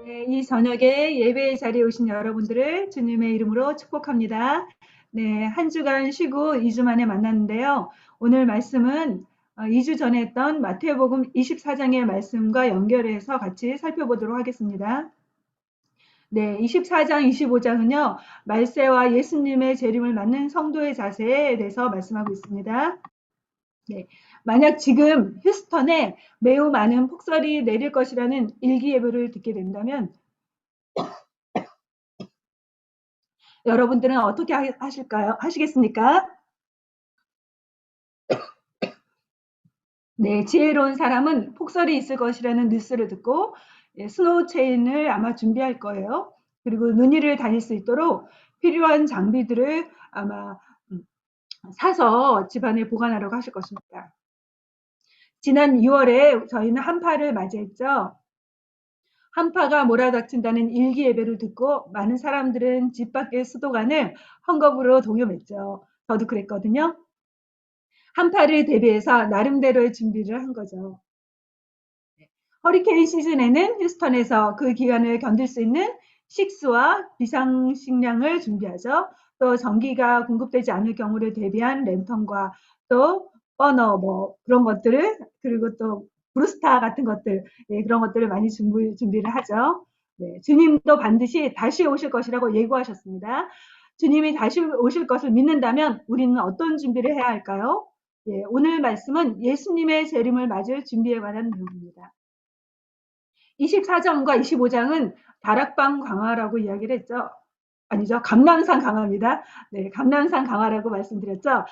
네, 이 저녁에 예배 자리에 오신 여러분들을 주님의 이름으로 축복합니다. 네, 한 주간 쉬고 2주 만에 만났는데요. 오늘 말씀은 2주 전에 했던 마태복음 24장의 말씀과 연결해서 같이 살펴보도록 하겠습니다. 네, 24장, 25장은요, 말세와 예수님의 재림을 맞는 성도의 자세에 대해서 말씀하고 있습니다. 네, 만약 지금 휴스턴에 매우 많은 폭설이 내릴 것이라는 일기예보를 듣게 된다면 여러분들은 어떻게 하실까요? 하시겠습니까? 네, 지혜로운 사람은 폭설이 있을 것이라는 뉴스를 듣고 스노우 체인을 아마 준비할 거예요. 그리고 눈이를 다닐 수 있도록 필요한 장비들을 아마 사서 집안에 보관하려고 하실 것입니다. 지난 2월에 저희는 한파를 맞이했죠. 한파가 몰아닥친다는 일기 예배를 듣고 많은 사람들은 집 밖의 수도관을 헝겊으로 동요했죠. 저도 그랬거든요. 한파를 대비해서 나름대로의 준비를 한 거죠. 허리케인 시즌에는 휴스턴에서 그 기간을 견딜 수 있는 식수와 비상식량을 준비하죠. 또 전기가 공급되지 않을 경우를 대비한 랜턴과 또 버너 뭐 그런 것들을 그리고 또 브루스타 같은 것들 그런 것들을 많이 준비를 하죠. 네, 주님도 반드시 다시 오실 것이라고 예고하셨습니다. 주님이 다시 오실 것을 믿는다면 우리는 어떤 준비를 해야 할까요? 예, 오늘 말씀은 예수님의 재림을 맞을 준비에 관한 내용입니다. 24장과 25장은 다락방 강화라고 이야기를 했죠. 아니죠. 감람산 강화입니다. 네, 감람산 강화라고 말씀드렸죠.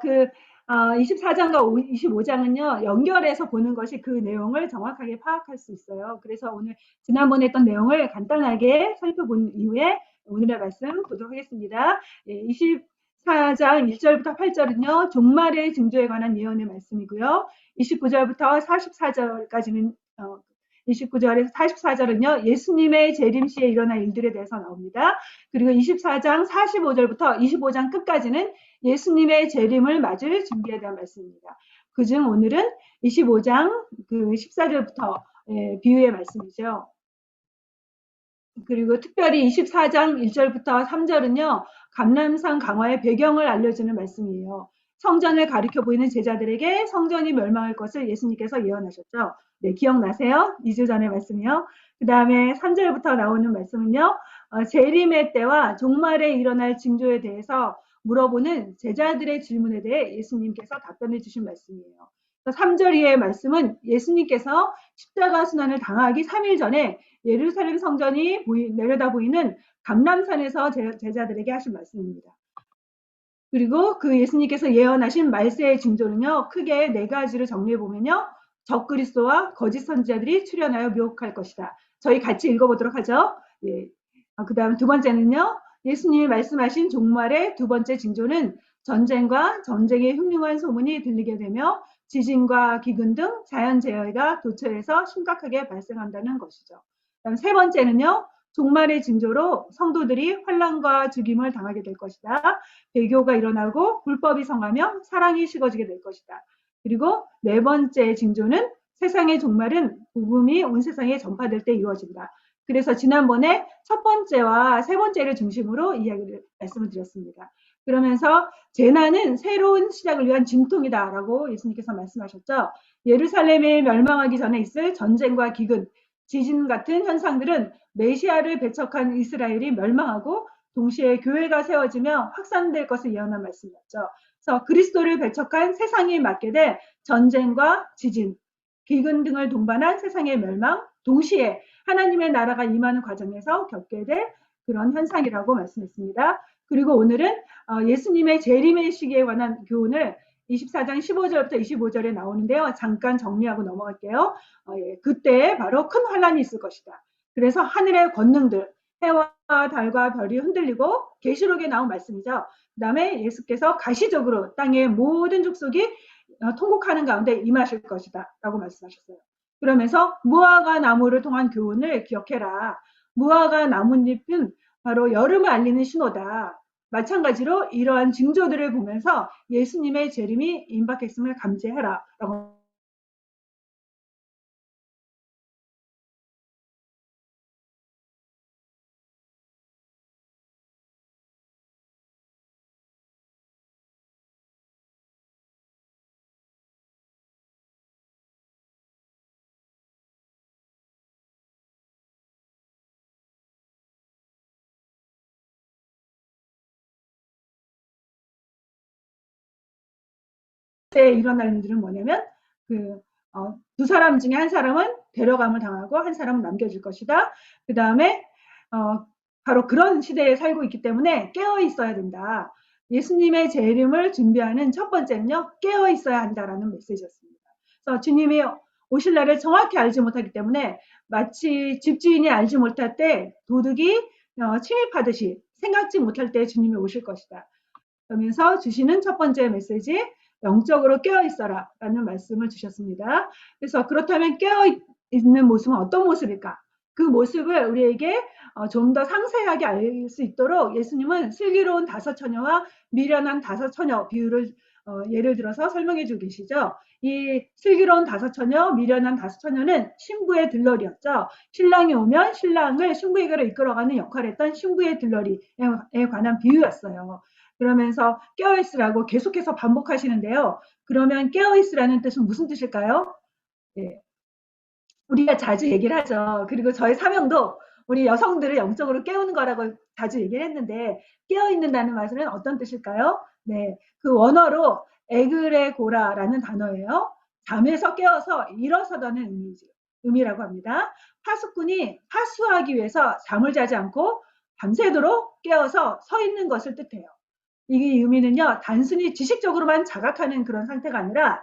그래서 24장과 25장은요, 연결해서 보는 것이 그 내용을 정확하게 파악할 수 있어요. 그래서 오늘 지난번에 했던 내용을 간단하게 살펴본 이후에 오늘의 말씀 보도록 하겠습니다. 24장 1절부터 8절은요, 종말의 징조에 관한 예언의 말씀이고요. 29절부터 44절까지는 29절에서 44절은요, 예수님의 재림 시에 일어날 일들에 대해서 나옵니다. 그리고 24장 45절부터 25장 끝까지는 예수님의 재림을 맞을 준비에 대한 말씀입니다. 그중 오늘은 25장 14절부터 비유의 말씀이죠. 그리고 특별히 24장 1절부터 3절은요, 감람산 강화의 배경을 알려주는 말씀이에요. 성전을 가리켜 보이는 제자들에게 성전이 멸망할 것을 예수님께서 예언하셨죠. 네, 기억나세요? 2주 전의 말씀이요. 그 다음에 3절부터 나오는 말씀은요, 재림의 때와 종말에 일어날 징조에 대해서 물어보는 제자들의 질문에 대해 예수님께서 답변해 주신 말씀이에요. 3절 이하의 말씀은 예수님께서 십자가 순환을 당하기 3일 전에 예루살렘 성전이 내려다 보이는 감람산에서 제자들에게 하신 말씀입니다. 그리고 그 예수님께서 예언하신 말세의 징조는요, 크게 네 가지를 정리해 보면요, 적그리스도와 거짓 선지자들이 출현하여 미혹할 것이다. 저희 같이 읽어보도록 하죠. 예. 그 다음 두 번째는요, 예수님이 말씀하신 종말의 두 번째 징조는 전쟁과 전쟁의 흉흉한 소문이 들리게 되며 지진과 기근 등 자연재해가 도처에서 심각하게 발생한다는 것이죠. 그다음 세 번째는요, 종말의 징조로 성도들이 환난과 죽임을 당하게 될 것이다. 배교가 일어나고 불법이 성하며 사랑이 식어지게 될 것이다. 그리고 네 번째 징조는 세상의 종말은 복음이 온 세상에 전파될 때 이루어진다. 그래서 지난번에 첫 번째와 세 번째를 중심으로 말씀을 드렸습니다. 그러면서 재난은 새로운 시작을 위한 진통이다라고 예수님께서 말씀하셨죠. 예루살렘이 멸망하기 전에 있을 전쟁과 기근, 지진 같은 현상들은 메시아를 배척한 이스라엘이 멸망하고 동시에 교회가 세워지며 확산될 것을 예언한 말씀이었죠. 그래서 그리스도를 배척한 세상이 맞게 될 전쟁과 지진, 기근 등을 동반한 세상의 멸망, 동시에 하나님의 나라가 임하는 과정에서 겪게 될 그런 현상이라고 말씀했습니다. 그리고 오늘은 예수님의 재림의 시기에 관한 교훈을 24장 15절부터 25절에 나오는데요. 잠깐 정리하고 넘어갈게요. 그때 바로 큰 환란이 있을 것이다. 그래서 하늘의 권능들, 해와 달과 별이 흔들리고 계시록에 나온 말씀이죠. 그 다음에 예수께서 가시적으로 땅의 모든 족속이 통곡하는 가운데 임하실 것이다 라고 말씀하셨어요. 그러면서 무화과 나무를 통한 교훈을 기억해라. 무화과 나뭇잎은 바로 여름을 알리는 신호다. 마찬가지로 이러한 징조들을 보면서 예수님의 재림이 임박했음을 감지해라 라고 때 일어날 일들은 뭐냐면 두 사람 중에 한 사람은 데려감을 당하고 한 사람은 남겨질 것이다. 그 다음에 바로 그런 시대에 살고 있기 때문에 깨어 있어야 된다. 예수님의 재림을 준비하는 첫 번째는요, 깨어 있어야 한다라는 메시지였습니다. 그래서 주님이 오실 날을 정확히 알지 못하기 때문에 마치 집주인이 알지 못할 때 도둑이 침입하듯이 생각지 못할 때 주님이 오실 것이다. 그러면서 주시는 첫 번째 메시지, 영적으로 깨어 있어라 라는 말씀을 주셨습니다. 그래서 그렇다면 깨어 있는 모습은 어떤 모습일까? 그 모습을 우리에게 좀 더 상세하게 알 수 있도록 예수님은 슬기로운 다섯 처녀와 미련한 다섯 처녀 비유를 예를 들어서 설명해 주고 계시죠. 이 슬기로운 다섯 처녀, 미련한 다섯 처녀는 신부의 들러리였죠. 신랑이 오면 신랑을 신부에게로 이끌어가는 역할을 했던 신부의 들러리에 관한 비유였어요. 그러면서 깨어있으라고 계속해서 반복하시는데요. 그러면 깨어있으라는 뜻은 무슨 뜻일까요? 예, 우리가 자주 얘기를 하죠. 그리고 저의 사명도 우리 여성들을 영적으로 깨우는 거라고 자주 얘기를 했는데 깨어있는다는 말은 어떤 뜻일까요? 네, 그 원어로 에그레고라라는 단어예요. 잠에서 깨어서 일어서다는 의미라고 합니다. 파수꾼이 파수하기 위해서 잠을 자지 않고 밤새도록 깨어서 서 있는 것을 뜻해요. 이 의미는요, 단순히 지식적으로만 자각하는 그런 상태가 아니라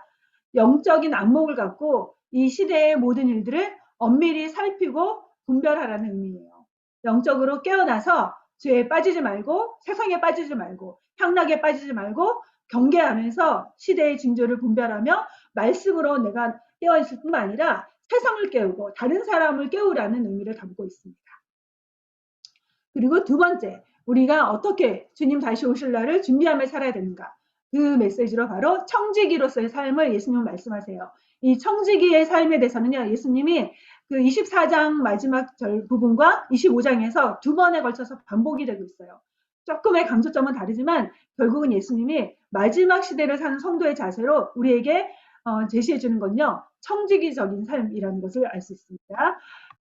영적인 안목을 갖고 이 시대의 모든 일들을 엄밀히 살피고 분별하라는 의미예요. 영적으로 깨어나서 죄에 빠지지 말고 세상에 빠지지 말고 향락에 빠지지 말고 경계하면서 시대의 징조를 분별하며 말씀으로 내가 깨어있을 뿐만 아니라 세상을 깨우고 다른 사람을 깨우라는 의미를 담고 있습니다. 그리고 두 번째, 우리가 어떻게 주님 다시 오실 날을 준비하며 살아야 되는가? 그 메시지로 바로 청지기로서의 삶을 예수님은 말씀하세요. 이 청지기의 삶에 대해서는요, 예수님이 그 24장 마지막 절 부분과 25장에서 두 번에 걸쳐서 반복이 되고 있어요. 조금의 강조점은 다르지만 결국은 예수님이 마지막 시대를 사는 성도의 자세로 우리에게 제시해 주는 건요, 청지기적인 삶이라는 것을 알 수 있습니다.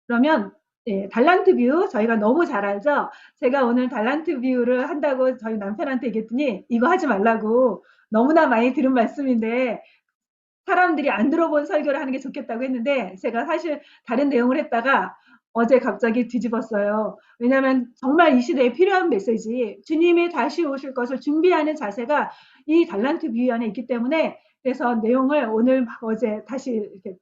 그러면 예, 달란트 뷰 저희가 너무 잘 알죠. 제가 오늘 달란트 뷰를 한다고 저희 남편한테 얘기했더니 이거 하지 말라고 너무나 많이 들은 말씀인데 사람들이 안 들어본 설교를 하는 게 좋겠다고 했는데 제가 사실 다른 내용을 했다가 어제 갑자기 뒤집었어요. 왜냐하면 정말 이 시대에 필요한 메시지, 주님이 다시 오실 것을 준비하는 자세가 이 달란트 뷰 안에 있기 때문에 그래서 내용을 오늘 어제 다시 이렇게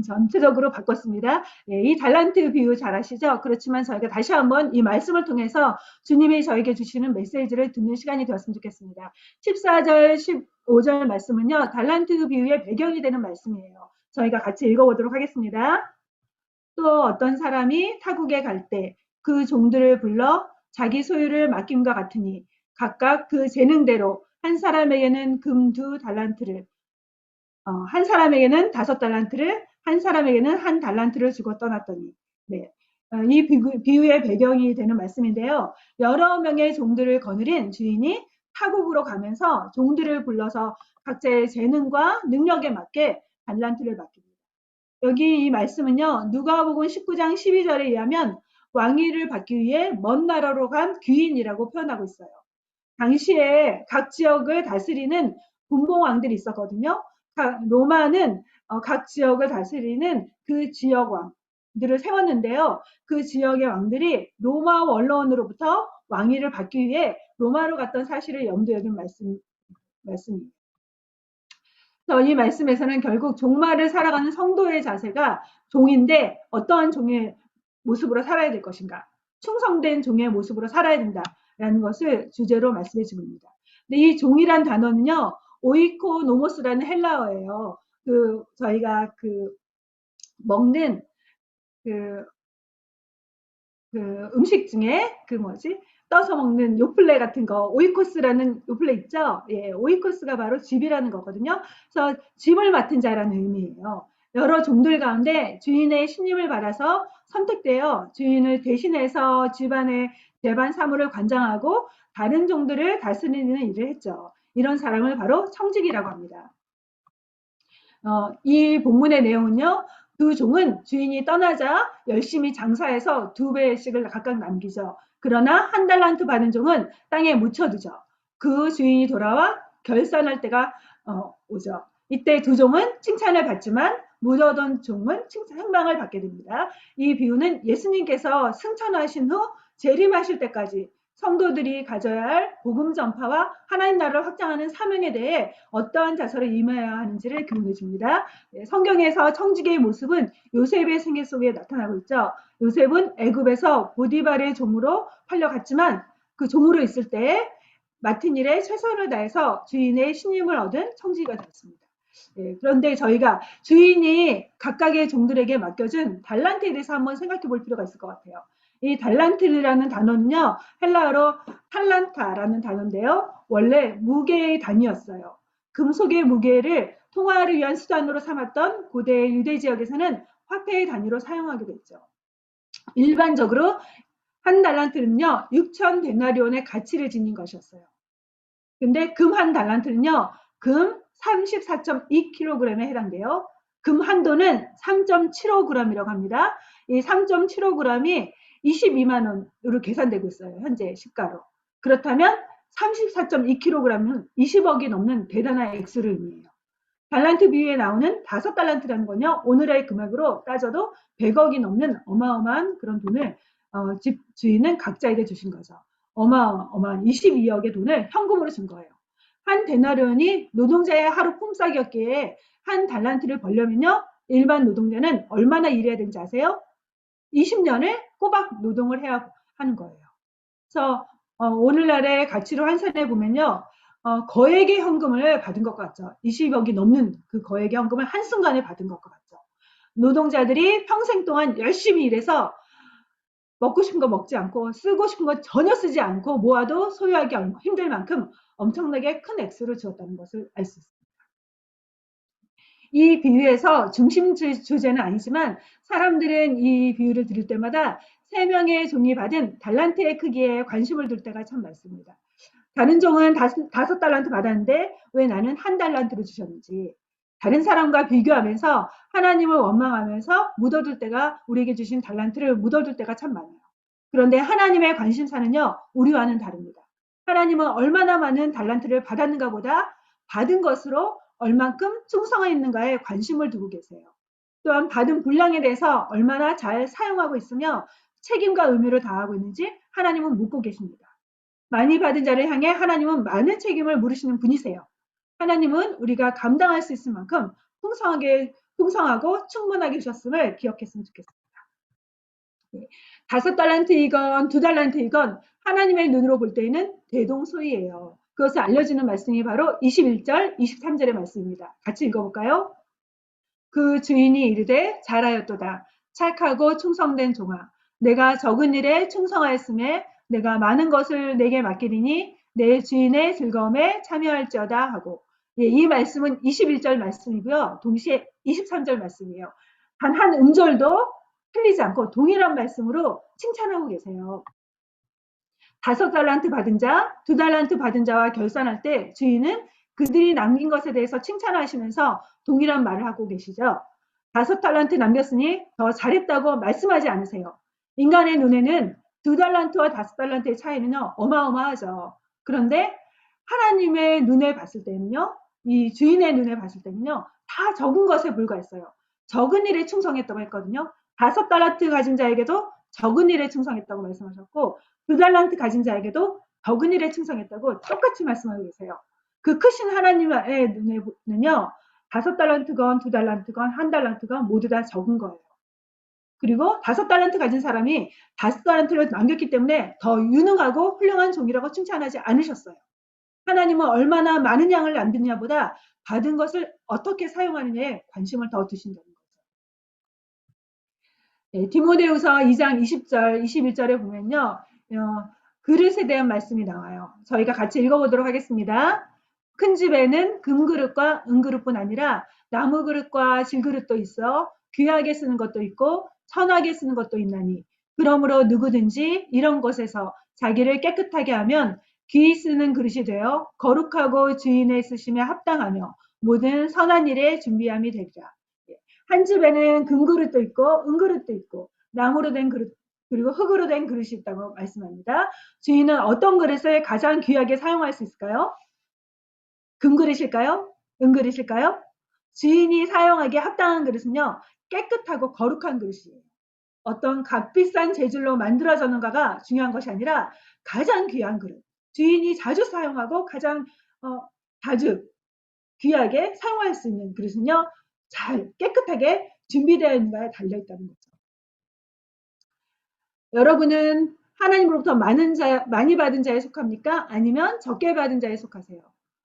전체적으로 바꿨습니다. 예, 이 달란트 비유 잘 아시죠? 그렇지만 저희가 다시 한번 이 말씀을 통해서 주님이 저에게 주시는 메시지를 듣는 시간이 되었으면 좋겠습니다. 14절, 15절 말씀은요, 달란트 비유의 배경이 되는 말씀이에요. 저희가 같이 읽어보도록 하겠습니다. 또 어떤 사람이 타국에 갈 때 그 종들을 불러 자기 소유를 맡김과 같으니 각각 그 재능대로 한 사람에게는 금 2달란트를 한 사람에게는 5달란트를 한 사람에게는 1달란트를 주고 떠났더니 네. 이 비유의 배경이 되는 말씀인데요. 여러 명의 종들을 거느린 주인이 타국으로 가면서 종들을 불러서 각자의 재능과 능력에 맞게 달란트를 맡깁니다. 여기 이 말씀은요. 누가복음 19장 12절에 의하면 왕위를 받기 위해 먼 나라로 간 귀인이라고 표현하고 있어요. 당시에 각 지역을 다스리는 군봉왕들이 있었거든요. 로마는 각 지역을 다스리는 그 지역 왕들을 세웠는데요. 그 지역의 왕들이 로마 원로원으로부터 왕위를 받기 위해 로마로 갔던 사실을 염두에 둔 말씀입니다. 이 말씀에서는 결국 종말을 살아가는 성도의 자세가 종인데 어떠한 종의 모습으로 살아야 될 것인가? 충성된 종의 모습으로 살아야 된다라는 것을 주제로 말씀해 줍니다. 근데 이 종이란 단어는요, 오이코노모스라는 헬라어예요. 저희가 먹는 그 음식 중에 떠서 먹는 요플레 같은 거, 오이코스라는 요플레 있죠? 예, 오이코스가 바로 쥐이라는 거거든요. 그래서 쥐을 맡은 자라는 의미예요. 여러 종들 가운데 주인의 신임을 받아서 선택되어 주인을 대신해서 집안의 대반 사물을 관장하고 다른 종들을 다스리는 일을 했죠. 이런 사람을 바로 청직이라고 합니다. 이 본문의 내용은요. 두 종은 주인이 떠나자 열심히 장사해서 2배씩을 각각 남기죠. 그러나 한 달란트 받은 종은 땅에 묻혀두죠. 그 주인이 돌아와 결산할 때가 오죠. 이때 두 종은 칭찬을 받지만 묻어둔 종은 책망을 받게 됩니다. 이 비유는 예수님께서 승천하신 후 재림하실 때까지 성도들이 가져야 할 복음 전파와 하나님 나라를 확장하는 사명에 대해 어떠한 자세를 임해야 하는지를 교훈해 줍니다. 성경에서 청지기의 모습은 요셉의 생애 속에 나타나고 있죠. 요셉은 애굽에서 보디발의 종으로 팔려갔지만 그 종으로 있을 때 맡은 일에 최선을 다해서 주인의 신임을 얻은 청지기가 되었습니다. 그런데 저희가 주인이 각각의 종들에게 맡겨준 달란트에 대해서 한번 생각해 볼 필요가 있을 것 같아요. 이 달란트라는 단어는요, 헬라어로 탈란타라는 단어인데요. 원래 무게의 단위였어요. 금속의 무게를 통화를 위한 수단으로 삼았던 고대 유대 지역에서는 화폐의 단위로 사용하게 됐죠. 일반적으로 한 달란트는요, 6천 데나리온의 가치를 지닌 것이었어요. 근데 금 한 달란트는요, 금 34.2kg에 해당돼요. 금 한도는 3.75g이라고 합니다. 이 3.75g이 22만 원으로 계산되고 있어요. 현재 시가로. 그렇다면 34.2kg은 20억이 넘는 대단한 액수를 의미해요. 달란트 비유에 나오는 5달란트라는 건요. 오늘의 금액으로 따져도 100억이 넘는 어마어마한 그런 돈을 집 주인은 각자에게 주신 거죠. 어마어마한 22억의 돈을 현금으로 준 거예요. 한 데나리온이 노동자의 하루 품삯이었기에 한 달란트를 벌려면요. 일반 노동자는 얼마나 일해야 되는지 아세요? 20년을 꼬박 노동을 해야 하는 거예요. 그래서 오늘날의 가치로 환산해 보면요. 거액의 현금을 받은 것 같죠. 20억이 넘는 그 거액의 현금을 한순간에 받은 것 같죠. 노동자들이 평생 동안 열심히 일해서 먹고 싶은 거 먹지 않고 쓰고 싶은 거 전혀 쓰지 않고 모아도 소유하기 힘들 만큼 엄청나게 큰 액수를 주었다는 것을 알 수 있습니다. 이 비유에서 중심 주제는 아니지만 사람들은 이 비유를 들을 때마다 3명의 종이 받은 달란트의 크기에 관심을 둘 때가 참 많습니다. 다른 종은 5달란트 받았는데 왜 나는 한 달란트를 주셨는지, 다른 사람과 비교하면서 하나님을 원망하면서 묻어둘 때가, 우리에게 주신 달란트를 묻어둘 때가 참 많아요. 그런데 하나님의 관심사는요, 우리와는 다릅니다. 하나님은 얼마나 많은 달란트를 받았는가 보다 받은 것으로 얼만큼 충성했는가에 관심을 두고 계세요. 또한 받은 분량에 대해서 얼마나 잘 사용하고 있으며 책임과 의무를 다하고 있는지 하나님은 묻고 계십니다. 많이 받은 자를 향해 하나님은 많은 책임을 물으시는 분이세요. 하나님은 우리가 감당할 수 있을 만큼 풍성하고 충분하게 주셨음을 기억했으면 좋겠습니다. 5달란트이건 2달란트이건 하나님의 눈으로 볼 때에는 대동소이예요. 그것을 알려주는 말씀이 바로 21절, 23절의 말씀입니다. 같이 읽어볼까요? 그 주인이 이르되 잘하였도다. 착하고 충성된 종아. 내가 적은 일에 충성하였음에 내가 많은 것을 내게 맡기리니 내 주인의 즐거움에 참여할지어다 하고. 예, 이 말씀은 21절 말씀이고요. 동시에 23절 말씀이에요. 단 한 음절도 틀리지 않고 동일한 말씀으로 칭찬하고 계세요. 5달란트 받은 자, 2달란트 받은 자와 결산할 때 주인은 그들이 남긴 것에 대해서 칭찬하시면서 동일한 말을 하고 계시죠. 5달란트 남겼으니 더 잘했다고 말씀하지 않으세요. 인간의 눈에는 2달란트와 5달란트의 차이는요, 어마어마하죠. 그런데 하나님의 눈에 봤을 때는요, 이 주인의 눈에 봤을 때는요, 다 적은 것에 불과했어요. 적은 일에 충성했다고 했거든요. 5달란트 가진 자에게도 적은 일에 충성했다고 말씀하셨고, 2달란트 가진 자에게도 적은 일에 충성했다고 똑같이 말씀하고 계세요. 그 크신 하나님의 눈에는요, 5달란트건 2달란트건 1달란트건 모두 다 적은 거예요. 그리고 5달란트 가진 사람이 5달란트를 남겼기 때문에 더 유능하고 훌륭한 종이라고 칭찬하지 않으셨어요. 하나님은 얼마나 많은 양을 남겼냐보다 받은 것을 어떻게 사용하느냐에 관심을 더 두신다는 거죠. 네, 디모데후서 2장 20절, 21절에 보면요. 그릇에 대한 말씀이 나와요. 저희가 같이 읽어보도록 하겠습니다. 큰 집에는 금그릇과 은그릇뿐 아니라 나무 그릇과 질그릇도 있어 귀하게 쓰는 것도 있고 천하게 쓰는 것도 있나니 그러므로 누구든지 이런 것에서 자기를 깨끗하게 하면 귀히 쓰는 그릇이 되어 거룩하고 주인의 쓰심에 합당하며 모든 선한 일에 준비함이 되리라. 한 집에는 금그릇도 있고 은그릇도 있고 나무로 된 그릇 그리고 흙으로 된 그릇이 있다고 말씀합니다. 주인은 어떤 그릇을 가장 귀하게 사용할 수 있을까요? 금그릇일까요? 은그릇일까요? 주인이 사용하기에 합당한 그릇은요. 깨끗하고 거룩한 그릇이에요. 어떤 값비싼 재질로 만들어졌는가가 중요한 것이 아니라 가장 귀한 그릇. 주인이 자주 사용하고 가장 자주 귀하게 사용할 수 있는 그릇은요. 잘 깨끗하게 준비되어 있는가에 달려있다는 거죠. 여러분은 하나님으로부터 많이 받은 자에 속합니까? 아니면 적게 받은 자에 속하세요?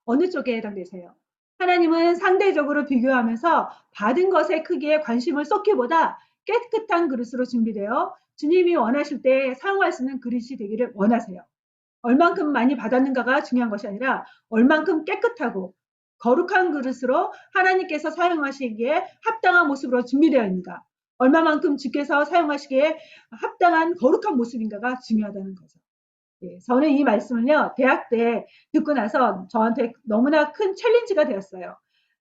어느 쪽에 해당되세요? 하나님은 상대적으로 비교하면서 받은 것의 크기에 관심을 쏟기보다 깨끗한 그릇으로 준비되어 주님이 원하실 때 사용할 수 있는 그릇이 되기를 원하세요. 얼만큼 많이 받았는가가 중요한 것이 아니라 얼만큼 깨끗하고 거룩한 그릇으로 하나님께서 사용하시기에 합당한 모습으로 준비되어 있는가, 얼마만큼 주께서 사용하시기에 합당한 거룩한 모습인가가 중요하다는 거죠. 예, 저는 이 말씀을요, 대학 때 듣고 나서 저한테 너무나 큰 챌린지가 되었어요.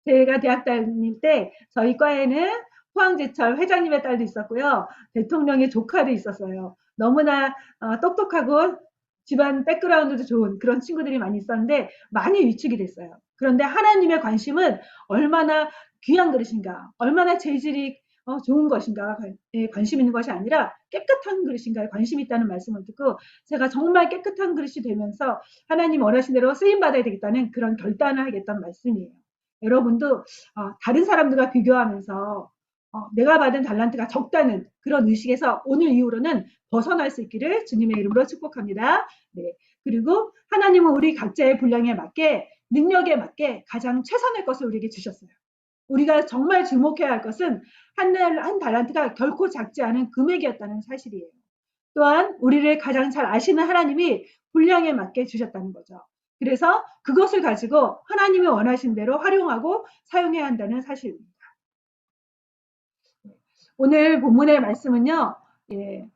제가 대학 다닐 때 저희 과에는 포항제철 회장님의 딸도 있었고요. 대통령의 조카도 있었어요. 너무나 똑똑하고 집안 백그라운드도 좋은 그런 친구들이 많이 있었는데 많이 위축이 됐어요. 그런데 하나님의 관심은 얼마나 귀한 그릇인가, 얼마나 재질이 좋은 것인가 관심 있는 것이 아니라 깨끗한 그릇인가에 관심이 있다는 말씀을 듣고 제가 정말 깨끗한 그릇이 되면서 하나님 원하신 대로 쓰임받아야 되겠다는 그런 결단을 하겠다는 말씀이에요. 여러분도 다른 사람들과 비교하면서 내가 받은 달란트가 적다는 그런 의식에서 오늘 이후로는 벗어날 수 있기를 주님의 이름으로 축복합니다. 네. 그리고 하나님은 우리 각자의 분량에 맞게 능력에 맞게 가장 최선의 것을 우리에게 주셨어요. 우리가 정말 주목해야 할 것은 한 달란트가 결코 작지 않은 금액이었다는 사실이에요. 또한 우리를 가장 잘 아시는 하나님이 분량에 맞게 주셨다는 거죠. 그래서 그것을 가지고 하나님이 원하신 대로 활용하고 사용해야 한다는 사실입니다. 오늘 본문의 말씀은요, 예,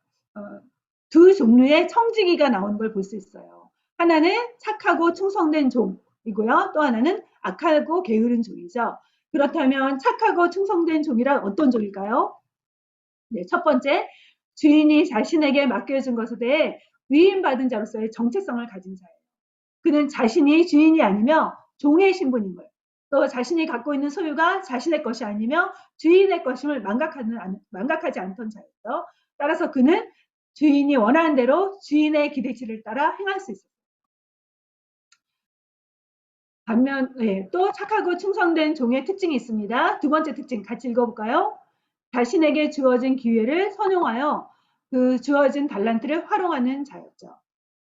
두 종류의 청지기가 나오는 걸 볼 수 있어요. 하나는 착하고 충성된 종이고요. 또 하나는 악하고 게으른 종이죠. 그렇다면 착하고 충성된 종이란 어떤 종일까요? 네, 첫 번째, 주인이 자신에게 맡겨준 것에 대해 위임받은 자로서의 정체성을 가진 자예요. 그는 자신이 주인이 아니며 종의 신분임을, 또 자신이 갖고 있는 소유가 자신의 것이 아니며 주인의 것임을 망각하지 않던 자였죠. 따라서 그는 주인이 원하는 대로 주인의 기대치를 따라 행할 수 있어요. 반면 또 착하고 충성된 종의 특징이 있습니다. 두 번째 특징 같이 읽어볼까요? 자신에게 주어진 기회를 선용하여 그 주어진 달란트를 활용하는 자였죠.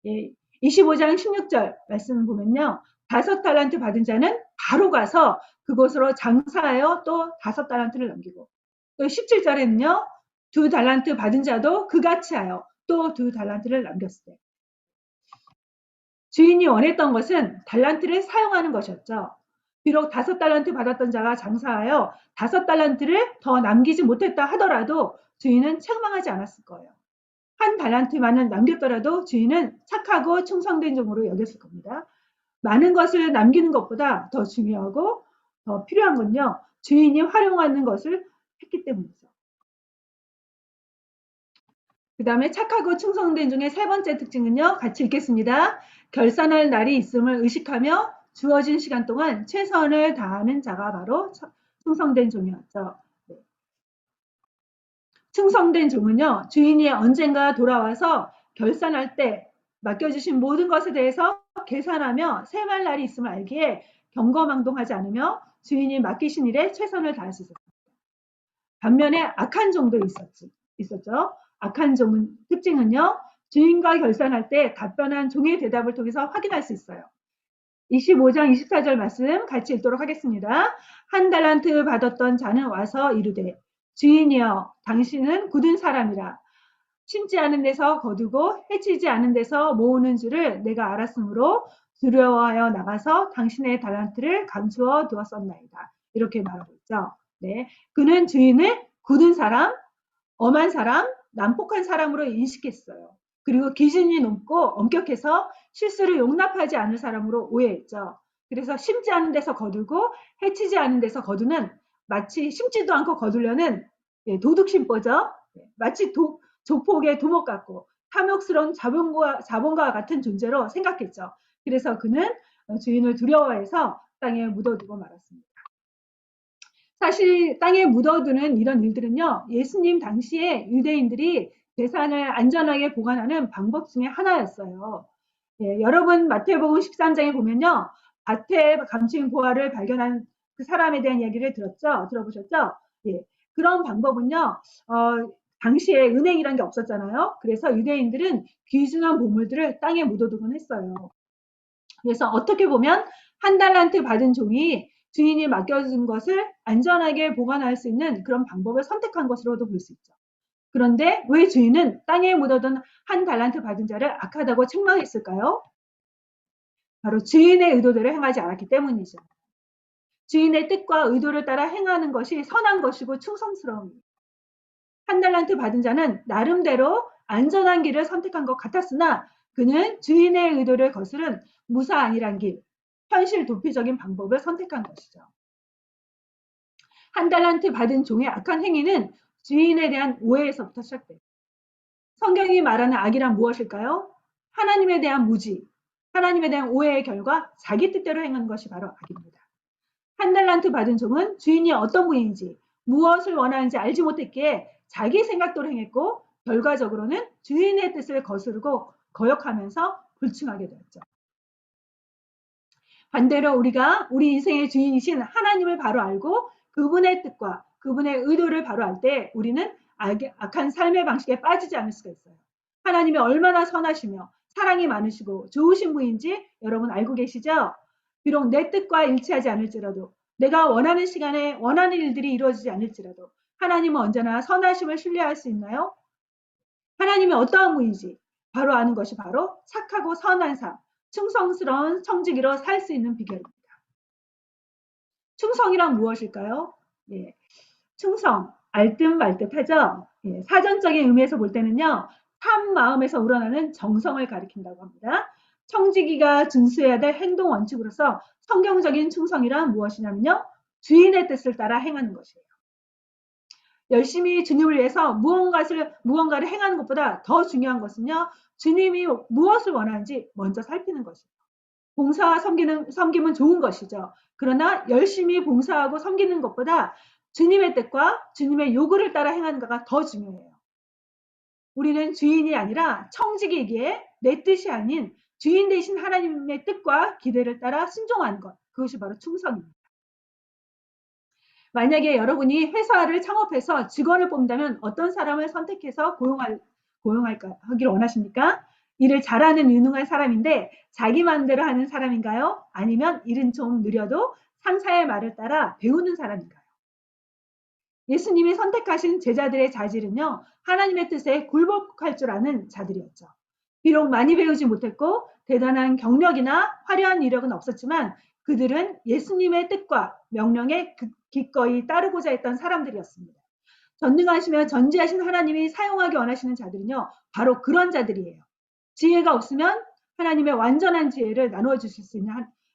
예, 25장 16절 말씀 보면요. 5달란트 받은 자는 바로 가서 그곳으로 장사하여 또 5달란트를 남기고, 또 17절에는요. 2달란트 받은 자도 그같이 하여 또 2달란트를 남겼을 때 주인이 원했던 것은 달란트를 사용하는 것이었죠. 비록 5달란트 받았던 자가 장사하여 5달란트를 더 남기지 못했다 하더라도 주인은 책망하지 않았을 거예요. 한 달란트만을 남겼더라도 주인은 착하고 충성된 종으로 여겼을 겁니다. 많은 것을 남기는 것보다 더 중요하고 더 필요한 건요. 주인이 활용하는 것을 했기 때문이죠. 그 다음에 착하고 충성된 종의 세 번째 특징은요. 같이 읽겠습니다. 결산할 날이 있음을 의식하며 주어진 시간 동안 최선을 다하는 자가 바로 충성된 종이었죠. 네. 충성된 종은요. 주인이 언젠가 돌아와서 결산할 때 맡겨주신 모든 것에 대해서 계산하며 세말 날이 있음을 알기에 경거망동하지 않으며 주인이 맡기신 일에 최선을 다할 수 있었습니다. 반면에 악한 종도 있었죠. 악한 종은 특징은요. 주인과 결산할 때 답변한 종의 대답을 통해서 확인할 수 있어요. 25장 24절 말씀 같이 읽도록 하겠습니다. 한 달란트 받았던 자는 와서 이르되 주인이여 당신은 굳은 사람이라 심지 않은 데서 거두고 해치지 않은 데서 모으는 줄을 내가 알았으므로 두려워하여 나가서 당신의 달란트를 감추어 두었었나이다. 이렇게 말하고 있죠. 네, 그는 주인을 굳은 사람, 엄한 사람, 난폭한 사람으로 인식했어요. 그리고 기준이 높고 엄격해서 실수를 용납하지 않을 사람으로 오해했죠. 그래서 심지 않은 데서 거두고 해치지 않은 데서 거두는 마치 심지도 않고 거두려는 도둑심보죠. 마치 조폭의 두목 같고 탐욕스러운 자본과 같은 존재로 생각했죠. 그래서 그는 주인을 두려워해서 땅에 묻어두고 말았습니다. 사실 땅에 묻어두는 이런 일들은요, 예수님 당시에 유대인들이 재산을 안전하게 보관하는 방법 중에 하나였어요. 예, 여러분 마태복음 13장에 보면요, 밭에 감추인 보화를 발견한 그 사람에 대한 이야기를 들어보셨죠? 예, 그런 방법은요, 당시에 은행이란 게 없었잖아요. 그래서 유대인들은 귀중한 보물들을 땅에 묻어두곤 했어요. 그래서 어떻게 보면 한 달란트 받은 종이 주인이 맡겨준 것을 안전하게 보관할 수 있는 그런 방법을 선택한 것으로도 볼 수 있죠. 그런데 왜 주인은 땅에 묻어둔 한 달란트 받은 자를 악하다고 책망했을까요? 바로 주인의 의도대로 행하지 않았기 때문이죠. 주인의 뜻과 의도를 따라 행하는 것이 선한 것이고 충성스러움입니다. 한 달란트 받은 자는 나름대로 안전한 길을 선택한 것 같았으나 그는 주인의 의도를 거스른 무사 안일한 길, 현실 도피적인 방법을 선택한 것이죠. 한 달란트 받은 종의 악한 행위는 주인에 대한 오해에서부터 시작돼요. 성경이 말하는 악이란 무엇일까요? 하나님에 대한 무지, 하나님에 대한 오해의 결과 자기 뜻대로 행하는 것이 바로 악입니다. 한 달란트 받은 종은 주인이 어떤 분인지 무엇을 원하는지 알지 못했기에 자기 생각대로 행했고 결과적으로는 주인의 뜻을 거스르고 거역하면서 불충하게 되었죠. 반대로 우리가 우리 인생의 주인이신 하나님을 바로 알고 그분의 뜻과 그분의 의도를 바로 알 때 우리는 악한 삶의 방식에 빠지지 않을 수가 있어요. 하나님이 얼마나 선하시며 사랑이 많으시고 좋으신 분인지 여러분 알고 계시죠? 비록 내 뜻과 일치하지 않을지라도 내가 원하는 시간에 원하는 일들이 이루어지지 않을지라도 하나님은 언제나 선하심을 신뢰할 수 있나요? 하나님이 어떠한 분인지 바로 아는 것이 바로 착하고 선한 삶, 충성스러운 청지기로 살 수 있는 비결입니다. 충성이란 무엇일까요? 예, 충성, 알듯 말듯 하죠? 예, 사전적인 의미에서 볼 때는요, 한 마음에서 우러나는 정성을 가리킨다고 합니다. 청지기가 준수해야 될 행동 원칙으로서 성경적인 충성이란 무엇이냐면요, 주인의 뜻을 따라 행하는 것이에요. 열심히 주님을 위해서 무언가를 행하는 것보다 더 중요한 것은요, 주님이 무엇을 원하는지 먼저 살피는 것이에요. 봉사와 섬김은 좋은 것이죠. 그러나 열심히 봉사하고 섬기는 것보다 주님의 뜻과 주님의 요구를 따라 행하는 것가 더 중요해요. 우리는 주인이 아니라 청지기이기에 내 뜻이 아닌 주인 되신 하나님의 뜻과 기대를 따라 순종하는 것. 그것이 바로 충성입니다. 만약에 여러분이 회사를 창업해서 직원을 뽑는다면 어떤 사람을 선택해서 고용하기를 원하십니까? 일을 잘하는 유능한 사람인데 자기 마음대로 하는 사람인가요? 아니면 일은 좀 느려도 상사의 말을 따라 배우는 사람인가요? 예수님이 선택하신 제자들의 자질은요, 하나님의 뜻에 굴복할 줄 아는 자들이었죠. 비록 많이 배우지 못했고 대단한 경력이나 화려한 이력은 없었지만 그들은 예수님의 뜻과 명령에 기꺼이 따르고자 했던 사람들이었습니다. 전능하시며 전지하신 하나님이 사용하기 원하시는 자들은요, 바로 그런 자들이에요. 지혜가 없으면 하나님의 완전한 지혜를 나누어 주실 수 있는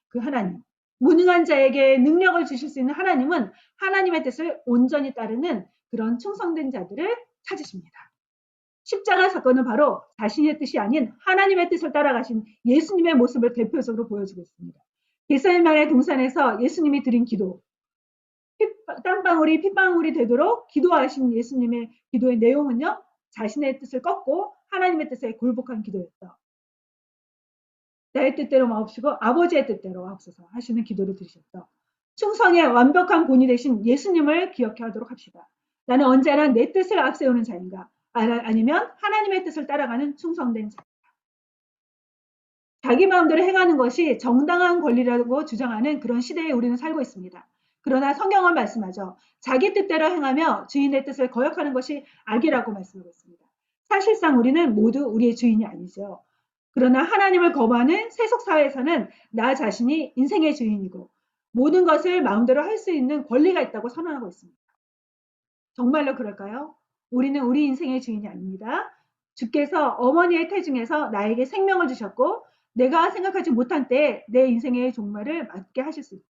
그 하나님. 무능한 자에게 능력을 주실 수 있는 하나님은 하나님의 뜻을 온전히 따르는 그런 충성된 자들을 찾으십니다. 십자가 사건은 바로 자신의 뜻이 아닌 하나님의 뜻을 따라가신 예수님의 모습을 대표적으로 보여주고 있습니다. 겟세마네 동산에서 예수님이 드린 기도, 땀방울이 핏방울이 되도록 기도하신 예수님의 기도의 내용은요, 자신의 뜻을 꺾고 하나님의 뜻에 굴복한 기도였죠. 나의 뜻대로 마옵시고 아버지의 뜻대로 하옵소서 하시는 기도를 드리셨죠. 충성의 완벽한 본이 되신 예수님을 기억해 하도록 합시다. 나는 언제나 내 뜻을 앞세우는 자인가? 아니면 하나님의 뜻을 따라가는 충성된 자인가? 자기 마음대로 행하는 것이 정당한 권리라고 주장하는 그런 시대에 우리는 살고 있습니다. 그러나 성경은 말씀하죠. 자기 뜻대로 행하며 주인의 뜻을 거역하는 것이 악이라고 말씀하고 있습니다. 사실상 우리는 모두 우리의 주인이 아니죠. 그러나 하나님을 거부하는 세속 사회에서는 나 자신이 인생의 주인이고 모든 것을 마음대로 할 수 있는 권리가 있다고 선언하고 있습니다. 정말로 그럴까요? 우리는 우리 인생의 주인이 아닙니다. 주께서 어머니의 태중에서 나에게 생명을 주셨고 내가 생각하지 못한 때에 내 인생의 종말을 맞게 하실 수 있죠.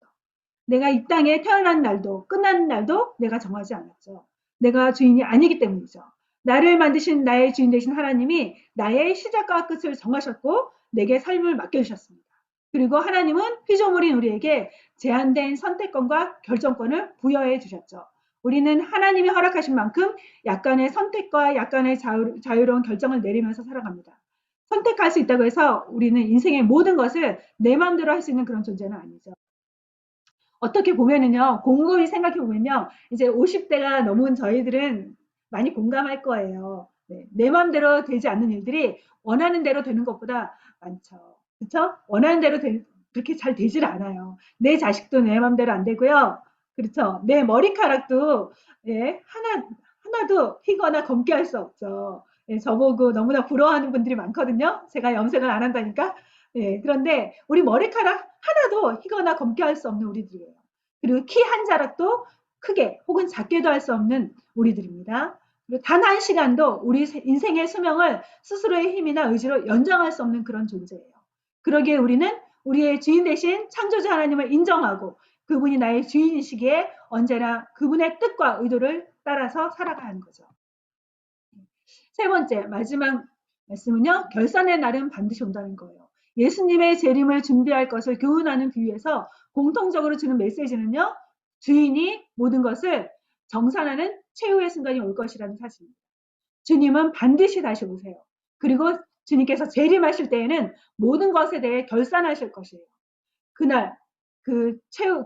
내가 이 땅에 태어난 날도 끝나는 날도 내가 정하지 않았죠. 내가 주인이 아니기 때문이죠. 나를 만드신 나의 주인 되신 하나님이 나의 시작과 끝을 정하셨고 내게 삶을 맡겨주셨습니다. 그리고 하나님은 피조물인 우리에게 제한된 선택권과 결정권을 부여해 주셨죠. 우리는 하나님이 허락하신 만큼 약간의 선택과 약간의 자유로운 결정을 내리면서 살아갑니다. 선택할 수 있다고 해서 우리는 인생의 모든 것을 내 마음대로 할 수 있는 그런 존재는 아니죠. 어떻게 보면은요, 곰곰이 생각해 보면요, 이제 50대가 넘은 저희들은 많이 공감할 거예요. 네, 내 마음대로 되지 않는 일들이 원하는 대로 되는 것보다 많죠. 그렇죠? 원하는 대로 그렇게 잘 되질 않아요. 내 자식도 내 마음대로 안 되고요. 그렇죠? 내 머리카락도 예, 하나도 희거나 검게 할 수 없죠. 예, 저보고 너무나 부러워하는 분들이 많거든요. 제가 염색을 안 한다니까. 예, 그런데 우리 머리카락 하나도 희거나 검게 할 수 없는 우리들이에요. 그리고 키 한 자락도 크게 혹은 작게도 할 수 없는 우리들입니다. 그리고 단 한 시간도 우리 인생의 수명을 스스로의 힘이나 의지로 연장할 수 없는 그런 존재예요. 그러기에 우리는 우리의 주인 대신 창조주 하나님을 인정하고 그분이 나의 주인이시기에 언제나 그분의 뜻과 의도를 따라서 살아가야 하는 거죠. 세 번째, 마지막 말씀은요, 결산의 날은 반드시 온다는 거예요. 예수님의 재림을 준비할 것을 교훈하는 비유에서 공통적으로 주는 메시지는요, 주인이 모든 것을 정산하는 최후의 순간이 올 것이라는 사실입니다. 주님은 반드시 다시 오세요. 그리고 주님께서 재림하실 때에는 모든 것에 대해 결산하실 것이에요. 그날,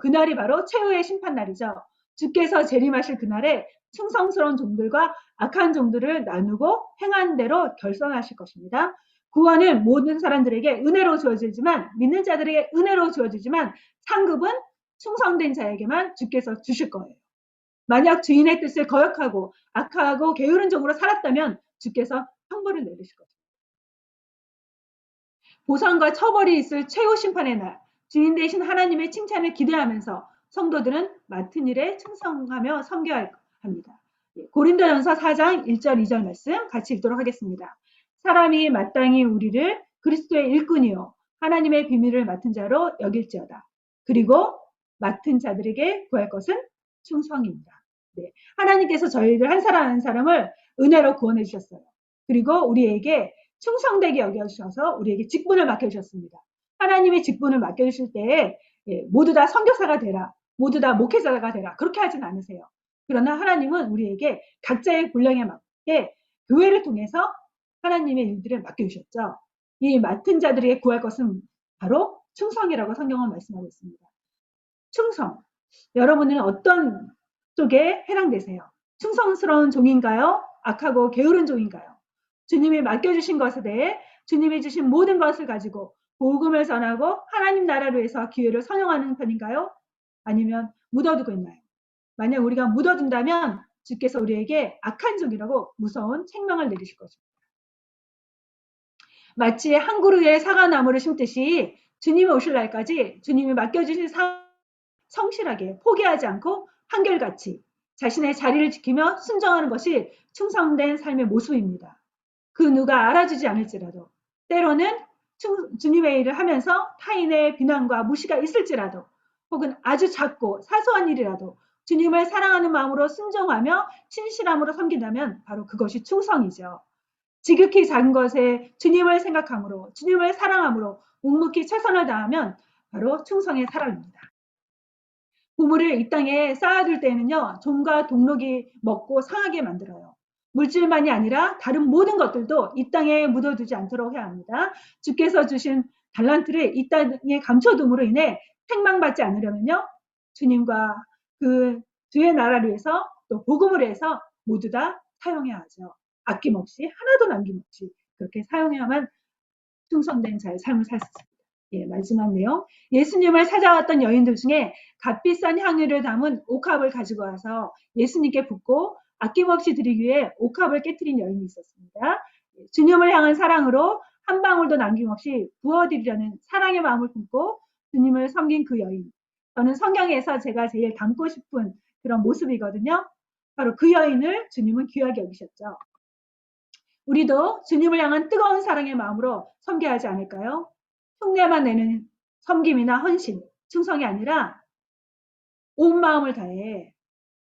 그날이 바로 최후의 심판날이죠. 주께서 재림하실 그날에 충성스러운 종들과 악한 종들을 나누고 행한 대로 결산하실 것입니다. 구원은 모든 사람들에게 은혜로 주어지지만 믿는 자들에게 은혜로 주어지지만 상급은 충성된 자에게만 주께서 주실 거예요. 만약 주인의 뜻을 거역하고 악하고 게으른 종으로 살았다면 주께서 형벌을 내리실 거죠. 보상과 처벌이 있을 최후 심판의 날, 주인 되신 하나님의 칭찬을 기대하면서 성도들은 맡은 일에 충성하며 섬겨야 합니다. 고린도전서 4장 1절 2절 말씀 같이 읽도록 하겠습니다. 사람이 마땅히 우리를 그리스도의 일꾼이요 하나님의 비밀을 맡은 자로 여길지어다. 그리고 맡은 자들에게 구할 것은 충성입니다. 네, 하나님께서 저희들 한 사람 한 사람을 은혜로 구원해 주셨어요. 그리고 우리에게 충성되게 여겨주셔서 우리에게 직분을 맡겨주셨습니다. 하나님이 직분을 맡겨주실 때에 모두 다 선교사가 되라, 모두 다 목회자가 되라 그렇게 하진 않으세요. 그러나 하나님은 우리에게 각자의 분량에 맞게 교회를 통해서 하나님의 일들을 맡겨주셨죠. 이 맡은 자들에게 구할 것은 바로 충성이라고 성경은 말씀하고 있습니다. 충성. 여러분은 어떤 쪽에 해당되세요? 충성스러운 종인가요? 악하고 게으른 종인가요? 주님이 맡겨주신 것에 대해 주님이 주신 모든 것을 가지고 복음을 전하고 하나님 나라를 위해서 기회를 선용하는 편인가요? 아니면 묻어두고 있나요? 만약 우리가 묻어둔다면 주께서 우리에게 악한 종이라고 무서운 책망을 내리실 것입니다. 마치 한 그루의 사과나무를 심듯이 주님이 오실 날까지 주님이 맡겨주신 성실하게 포기하지 않고 한결같이 자신의 자리를 지키며 순종하는 것이 충성된 삶의 모습입니다. 그 누가 알아주지 않을지라도 때로는 주님의 일을 하면서 타인의 비난과 무시가 있을지라도 혹은 아주 작고 사소한 일이라도 주님을 사랑하는 마음으로 순종하며 신실함으로 섬긴다면 바로 그것이 충성이죠. 지극히 작은 것에 주님을 생각함으로 주님을 사랑함으로 묵묵히 최선을 다하면 바로 충성의 사람입니다. 보물을 이 땅에 쌓아둘 때는요, 좀과 동록이 먹고 상하게 만들어요. 물질만이 아니라 다른 모든 것들도 이 땅에 묻어두지 않도록 해야 합니다. 주께서 주신 달란트를 이 땅에 감춰둠으로 인해 책망받지 않으려면요, 주님과 그 주의 나라를 위해서 또 복음을 위해서 모두 다 사용해야 하죠. 아낌없이 하나도 남김없이 그렇게 사용해야만 충성된 자의 삶을 살 수 있습니다. 예, 마지막 내용. 예수님을 찾아왔던 여인들 중에 값비싼 향유를 담은 옥합을 가지고 와서 예수님께 붓고 아낌없이 드리기 위해 옥합을 깨뜨린 여인이 있었습니다. 주님을 향한 사랑으로 한 방울도 남김없이 부어드리려는 사랑의 마음을 품고 주님을 섬긴 그 여인. 저는 성경에서 제가 제일 닮고 싶은 그런 모습이거든요. 바로 그 여인을 주님은 귀하게 여기셨죠. 우리도 주님을 향한 뜨거운 사랑의 마음으로 섬겨야 하지 않을까요? 흉내만 내는 섬김이나 헌신, 충성이 아니라 온 마음을 다해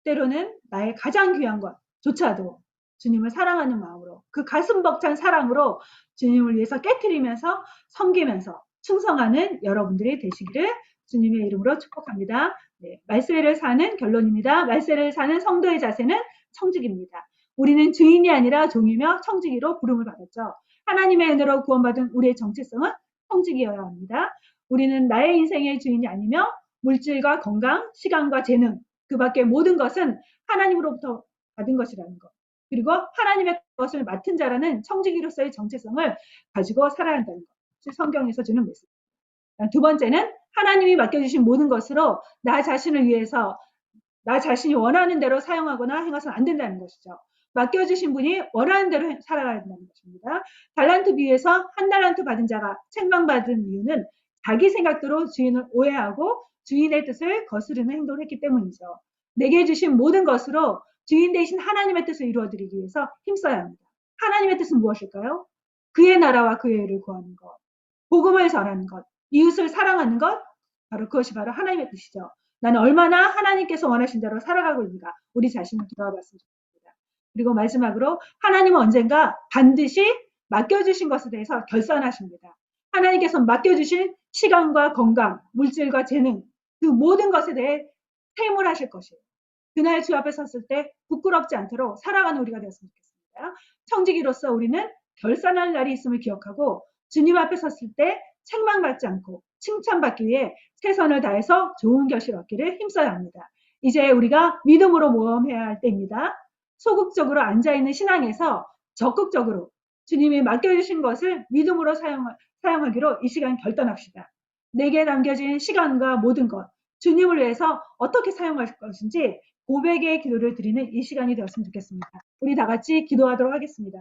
때로는 나의 가장 귀한 것조차도 주님을 사랑하는 마음으로 그 가슴 벅찬 사랑으로 주님을 위해서 깨트리면서 섬기면서 충성하는 여러분들이 되시기를 주님의 이름으로 축복합니다. 네, 말세를 사는 결론입니다. 말세를 사는 성도의 자세는 청지기입니다. 우리는 주인이 아니라 종이며 청지기로 부름을 받았죠. 하나님의 은혜로 구원받은 우리의 정체성은 청지기여야 합니다. 우리는 나의 인생의 주인이 아니며 물질과 건강, 시간과 재능, 그 밖의 모든 것은 하나님으로부터 받은 것이라는 것. 그리고 하나님의 것을 맡은 자라는 청지기로서의 정체성을 가지고 살아야 한다는 것. 성경에서 주는 메시지. 두 번째는 하나님이 맡겨주신 모든 것으로 나 자신을 위해서 나 자신이 원하는 대로 사용하거나 행해서는 안 된다는 것이죠. 맡겨주신 분이 원하는 대로 살아가야 된다는 것입니다. 달란트 비유에서 한 달란트 받은 자가 책망받은 이유는 자기 생각대로 주인을 오해하고 주인의 뜻을 거스르는 행동을 했기 때문이죠. 내게 주신 모든 것으로 주인 대신 하나님의 뜻을 이루어드리기 위해서 힘써야 합니다. 하나님의 뜻은 무엇일까요? 그의 나라와 그의 의를 구하는 것, 복음을 전하는 것, 이웃을 사랑하는 것, 바로 그것이 바로 하나님의 뜻이죠. 나는 얼마나 하나님께서 원하신 대로 살아가고 있는가 우리 자신을 돌아봤으면 좋겠습니다. 그리고 마지막으로 하나님은 언젠가 반드시 맡겨주신 것에 대해서 결산하십니다. 하나님께서 맡겨주신 시간과 건강, 물질과 재능 그 모든 것에 대해 퇴물하실 것이에요. 그날 주 앞에 섰을 때 부끄럽지 않도록 살아가는 우리가 되었으면 좋겠습니다. 청지기로서 우리는 결산할 날이 있음을 기억하고 주님 앞에 섰을 때 책망받지 않고 칭찬받기 위해 최선을 다해서 좋은 결실 얻기를 힘써야 합니다. 이제 우리가 믿음으로 모험해야 할 때입니다. 소극적으로 앉아있는 신앙에서 적극적으로 주님이 맡겨주신 것을 믿음으로 사용하기로 이 시간 결단합시다. 내게 남겨진 시간과 모든 것, 주님을 위해서 어떻게 사용할 것인지 고백의 기도를 드리는 이 시간이 되었으면 좋겠습니다. 우리 다 같이 기도하도록 하겠습니다.